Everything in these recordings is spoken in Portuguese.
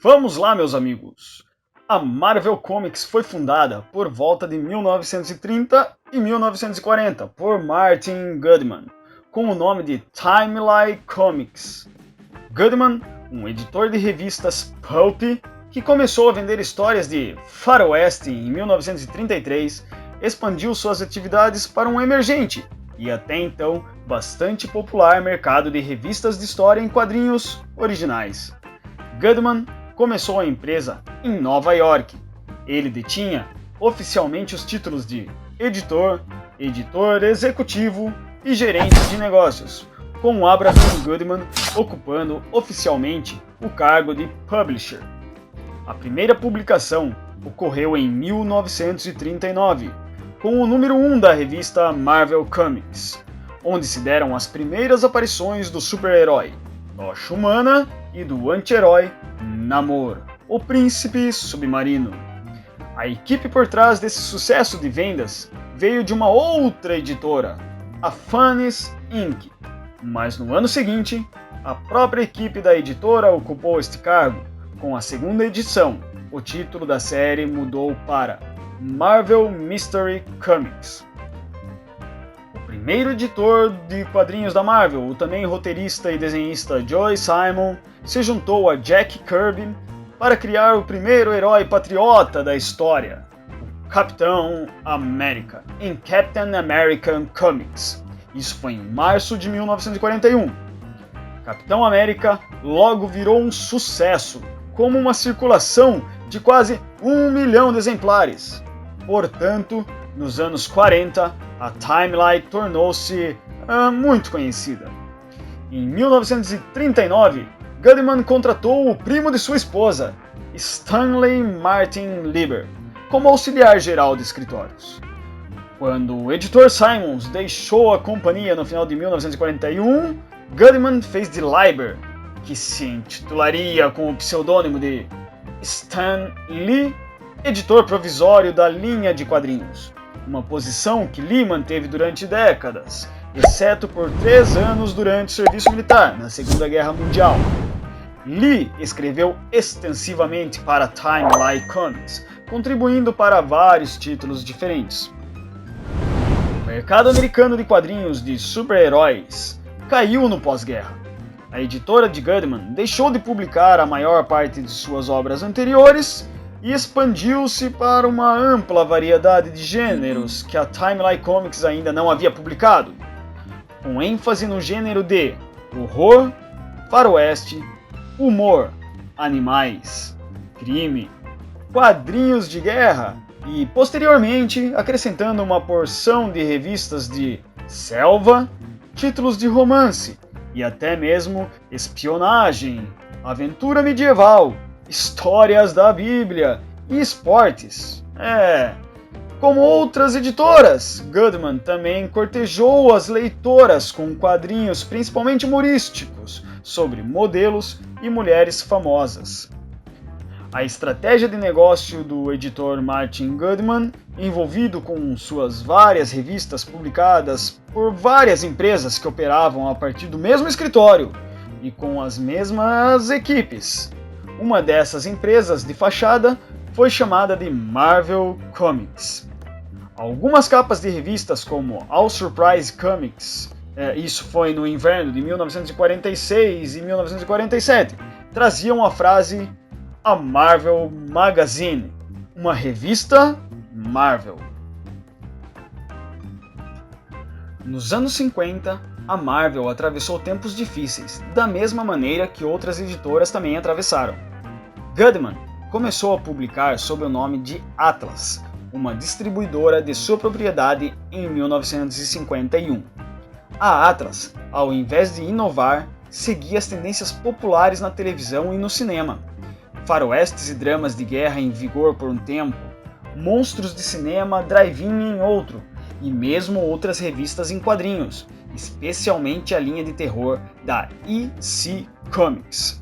Vamos lá, meus amigos! A Marvel Comics foi fundada por volta de 1930 e 1940 por Martin Goodman, com o nome de Timely Comics. Goodman, um editor de revistas pulp, que começou a vender histórias de faroeste em 1933, expandiu suas atividades para um emergente e até então bastante popular mercado de revistas de história em quadrinhos originais. Goodman começou a empresa em Nova York. Ele detinha oficialmente os títulos de editor, editor executivo e gerente de negócios, com Abraham Goodman ocupando oficialmente o cargo de publisher. A primeira publicação ocorreu em 1939, com o número 1 da revista Marvel Comics, onde se deram as primeiras aparições do super-herói Tocha Humana e do anti-herói Namor, o príncipe submarino. A equipe por trás desse sucesso de vendas veio de uma outra editora, a Funnies Inc., mas no ano seguinte, a própria equipe da editora ocupou este cargo. Com a segunda edição, o título da série mudou para Marvel Mystery Comics. O primeiro editor de quadrinhos da Marvel, o também roteirista e desenhista Joe Simon, se juntou a Jack Kirby para criar o primeiro herói patriota da história, o Capitão América, em Captain American Comics. Isso foi em março de 1941. Capitão América logo virou um sucesso, como uma circulação de quase 1 milhão de exemplares. Portanto, nos anos 40, a Timely tornou-se muito conhecida. Em 1939, Goodman contratou o primo de sua esposa, Stanley Martin Lieber, como auxiliar geral de escritórios. Quando o editor Simons deixou a companhia no final de 1941, Goodman fez de Lieber, que se intitularia com o pseudônimo de Stan Lee, editor provisório da linha de quadrinhos, uma posição que Lee manteve durante décadas, exceto por 3 anos durante o serviço militar na Segunda Guerra Mundial. Lee escreveu extensivamente para Timely Comics, contribuindo para vários títulos diferentes. O mercado americano de quadrinhos de super-heróis caiu no pós-guerra. A editora de Goodman deixou de publicar a maior parte de suas obras anteriores e expandiu-se para uma ampla variedade de gêneros que a Timely Comics ainda não havia publicado, com ênfase no gênero de horror, faroeste, humor, animais, crime, quadrinhos de guerra e, posteriormente, acrescentando uma porção de revistas de selva, títulos de romance e até mesmo espionagem, aventura medieval, histórias da Bíblia e esportes. Como outras editoras, Goodman também cortejou as leitoras com quadrinhos principalmente humorísticos sobre modelos e mulheres famosas. A estratégia de negócio do editor Martin Goodman, envolvido com suas várias revistas publicadas por várias empresas que operavam a partir do mesmo escritório e com as mesmas equipes. Uma dessas empresas de fachada foi chamada de Marvel Comics. Algumas capas de revistas como All Surprise Comics, isso foi no inverno de 1946 e 1947, traziam a frase A Marvel Magazine, uma revista Marvel. Nos anos 50, a Marvel atravessou tempos difíceis, da mesma maneira que outras editoras também atravessaram. Goodman começou a publicar sob o nome de Atlas, uma distribuidora de sua propriedade em 1951. A Atlas, ao invés de inovar, seguia as tendências populares na televisão e no cinema. Faroestes e dramas de guerra em vigor por um tempo, monstros de cinema drive-in em outro, e mesmo outras revistas em quadrinhos, especialmente a linha de terror da EC Comics.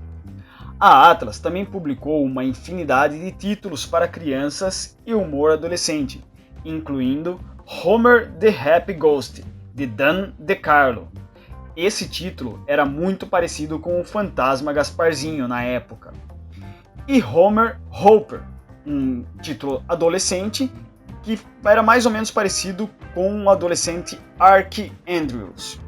A Atlas também publicou uma infinidade de títulos para crianças e humor adolescente, incluindo Homer the Happy Ghost, de Dan DeCarlo. Esse título era muito parecido com o Fantasma Gasparzinho na época. e Homer Hopper, um título adolescente que era mais ou menos parecido com o adolescente Archie Andrews.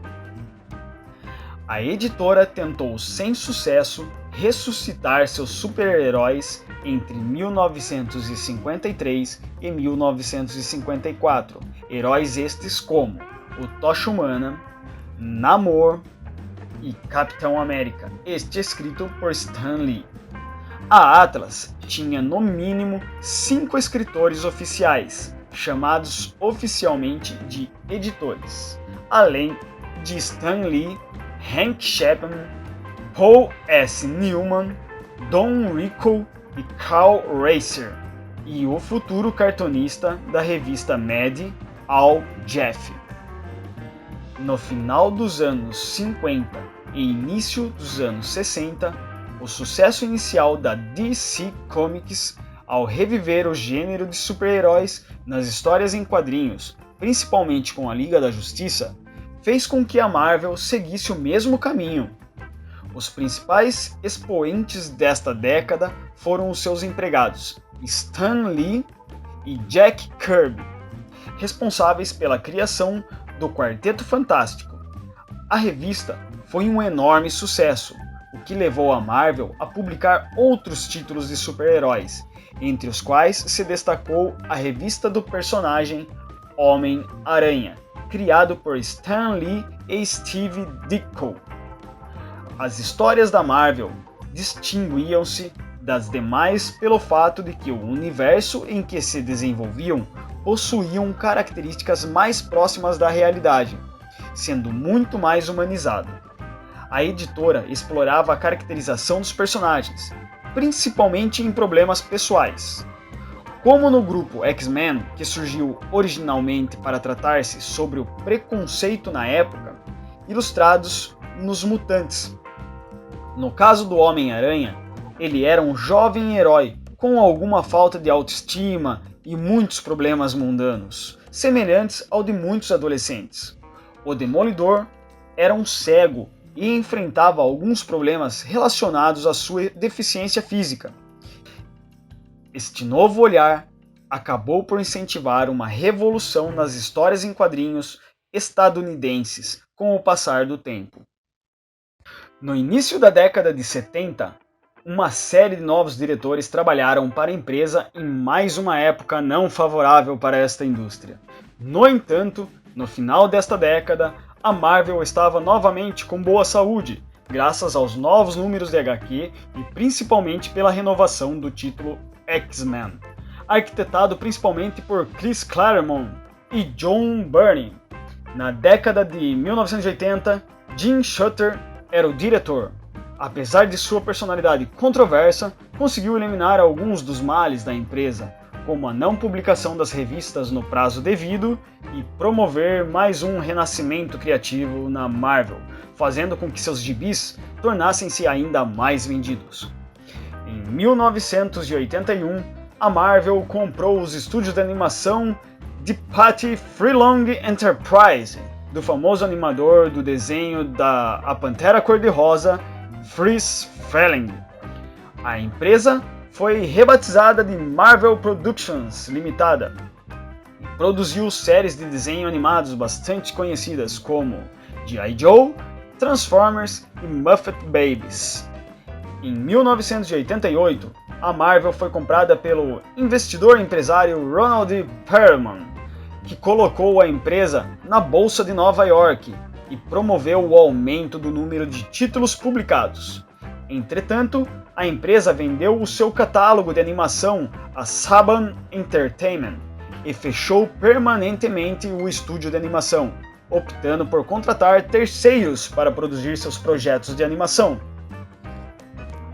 A editora tentou sem sucesso ressuscitar seus super-heróis entre 1953 e 1954, heróis estes como o Tocha Humana, Namor e Capitão América, este escrito por Stan Lee. A Atlas tinha no mínimo 5 escritores oficiais, chamados oficialmente de editores, além de Stan Lee, Hank Chapman, Paul S. Newman, Don Rickle e Carl Reiser, e o futuro cartunista da revista Mad, Al Jaffee. No final dos anos 50 e início dos anos 60, o sucesso inicial da DC Comics ao reviver o gênero de super-heróis nas histórias em quadrinhos, principalmente com a Liga da Justiça, fez com que a Marvel seguisse o mesmo caminho. Os principais expoentes desta década foram os seus empregados, Stan Lee e Jack Kirby, responsáveis pela criação do Quarteto Fantástico. A revista foi um enorme sucesso, o que levou a Marvel a publicar outros títulos de super-heróis, entre os quais se destacou a revista do personagem Homem-Aranha, criado por Stan Lee e Steve Ditko. As histórias da Marvel distinguiam-se das demais pelo fato de que o universo em que se desenvolviam possuíam características mais próximas da realidade, sendo muito mais humanizado. A editora explorava a caracterização dos personagens, principalmente em problemas pessoais. Como no grupo X-Men, que surgiu originalmente para tratar-se sobre o preconceito na época, ilustrados nos mutantes. No caso do Homem-Aranha, ele era um jovem herói com alguma falta de autoestima e muitos problemas mundanos, semelhantes ao de muitos adolescentes. O Demolidor era um cego e enfrentava alguns problemas relacionados à sua deficiência física. Este novo olhar acabou por incentivar uma revolução nas histórias em quadrinhos estadunidenses com o passar do tempo. No início da década de 70, uma série de novos diretores trabalharam para a empresa em mais uma época não favorável para esta indústria. No entanto, no final desta década, a Marvel estava novamente com boa saúde, graças aos novos números de HQ e principalmente pela renovação do título X-Men, arquitetado principalmente por Chris Claremont e John Byrne. Na década de 1980, Jim Shooter era o diretor. Apesar de sua personalidade controversa, conseguiu eliminar alguns dos males da empresa, como a não publicação das revistas no prazo devido e promover mais um renascimento criativo na Marvel, fazendo com que seus gibis tornassem-se ainda mais vendidos. Em 1981, a Marvel comprou os estúdios de animação de Patty Freelong Enterprise, do famoso animador do desenho da A Pantera Cor-de-Rosa, Friz Freleng. A empresa foi rebatizada de Marvel Productions Limitada e produziu séries de desenho animados bastante conhecidas como G.I. Joe, Transformers e Muppet Babies. Em 1988, a Marvel foi comprada pelo investidor empresário Ronald Perelman, que colocou a empresa na Bolsa de Nova York e promoveu o aumento do número de títulos publicados. Entretanto, a empresa vendeu o seu catálogo de animação a Saban Entertainment e fechou permanentemente o estúdio de animação, optando por contratar terceiros para produzir seus projetos de animação.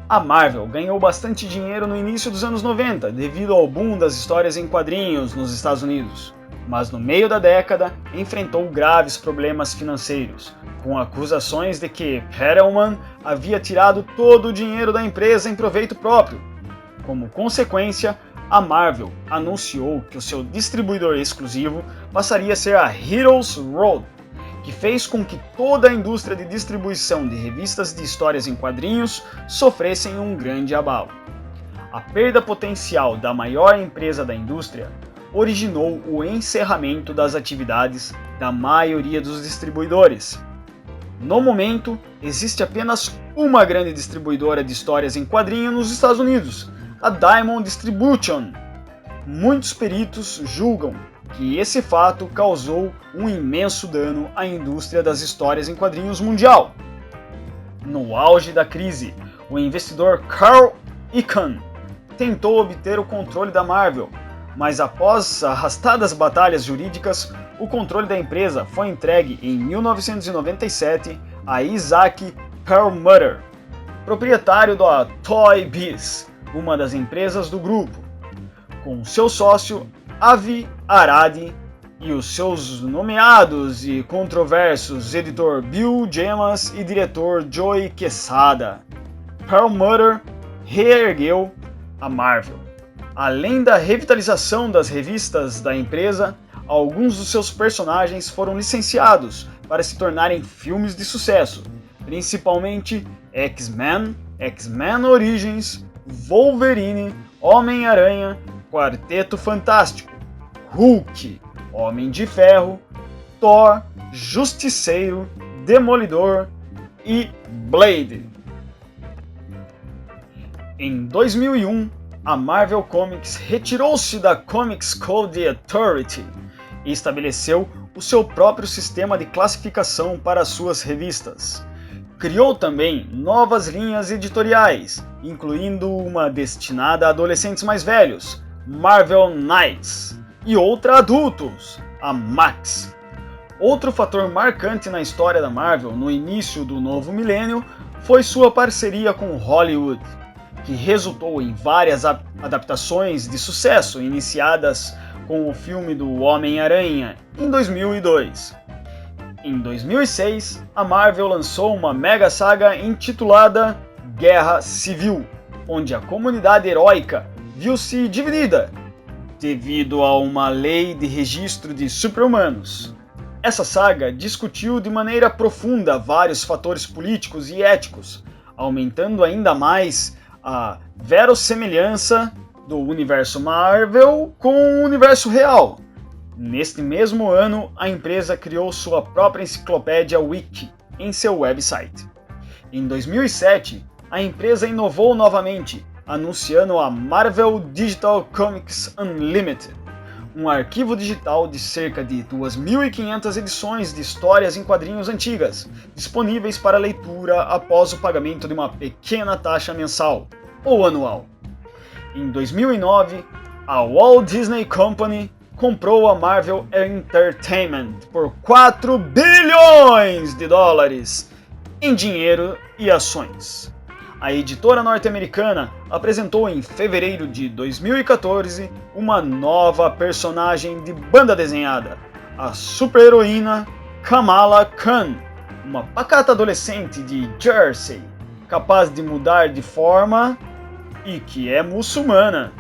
A Marvel ganhou bastante dinheiro no início dos anos 90 devido ao boom das histórias em quadrinhos nos Estados Unidos, mas no meio da década enfrentou graves problemas financeiros, com acusações de que Perelman havia tirado todo o dinheiro da empresa em proveito próprio. Como consequência, a Marvel anunciou que o seu distribuidor exclusivo passaria a ser a Heroes Road, que fez com que toda a indústria de distribuição de revistas de histórias em quadrinhos sofressem um grande abalo. A perda potencial da maior empresa da indústria originou o encerramento das atividades da maioria dos distribuidores. No momento, existe apenas uma grande distribuidora de histórias em quadrinho nos Estados Unidos, a Diamond Distribution. Muitos peritos julgam que esse fato causou um imenso dano à indústria das histórias em quadrinhos mundial. No auge da crise, o investidor Carl Icahn tentou obter o controle da Marvel, mas após arrastadas batalhas jurídicas, o controle da empresa foi entregue em 1997 a Isaac Perlmutter, proprietário da Toy Biz, uma das empresas do grupo, com seu sócio Avi Arad e os seus nomeados e controversos editor Bill Jemas e diretor Joe Quesada. Perlmutter reergueu a Marvel. Além da revitalização das revistas da empresa, alguns dos seus personagens foram licenciados para se tornarem filmes de sucesso, principalmente X-Men, X-Men Origins, Wolverine, Homem-Aranha, Quarteto Fantástico, Hulk, Homem de Ferro, Thor, Justiceiro, Demolidor e Blade. Em 2001, a Marvel Comics retirou-se da Comics Code Authority e estabeleceu o seu próprio sistema de classificação para suas revistas. Criou também novas linhas editoriais, incluindo uma destinada a adolescentes mais velhos, Marvel Knights, e outra a adultos, a Max. Outro fator marcante na história da Marvel no início do novo milênio foi sua parceria com Hollywood, que resultou em várias adaptações de sucesso iniciadas com o filme do Homem-Aranha em 2002. Em 2006, a Marvel lançou uma mega saga intitulada Guerra Civil, onde a comunidade heróica viu-se dividida devido a uma lei de registro de super-humanos. Essa saga discutiu de maneira profunda vários fatores políticos e éticos, aumentando ainda mais a verossemelhança do universo Marvel com o universo real. Neste mesmo ano, a empresa criou sua própria enciclopédia Wiki em seu website. Em 2007, a empresa inovou novamente, anunciando a Marvel Digital Comics Unlimited, um arquivo digital de cerca de 2.500 edições de histórias em quadrinhos antigas, disponíveis para leitura após o pagamento de uma pequena taxa mensal ou anual. Em 2009, a Walt Disney Company comprou a Marvel Entertainment por 4 bilhões de dólares em dinheiro e ações. A editora norte-americana apresentou em fevereiro de 2014 uma nova personagem de banda desenhada, a super-heroína Kamala Khan, uma pacata adolescente de Jersey, capaz de mudar de forma e que é muçulmana.